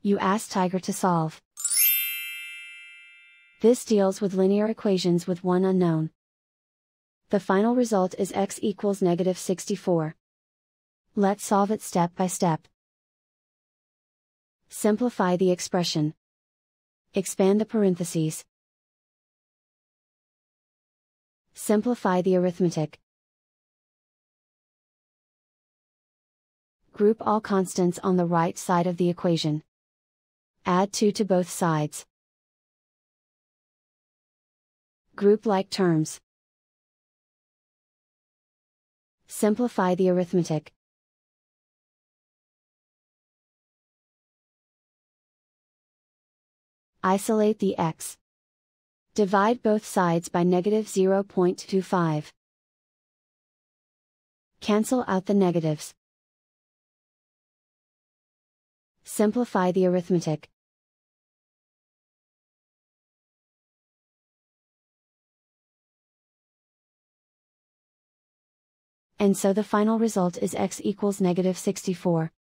You ask Tiger to solve. This deals with linear equations with one unknown. The final result is x equals -64. Let's solve it step by step. Simplify the expression. Expand the parentheses. Simplify the arithmetic. Group all constants on the right side of the equation. Add 2 to both sides. Group like terms. Simplify the arithmetic. Isolate the x. Divide both sides by -0.25. Cancel out the negatives. Simplify the arithmetic. And so the final result is x equals -64.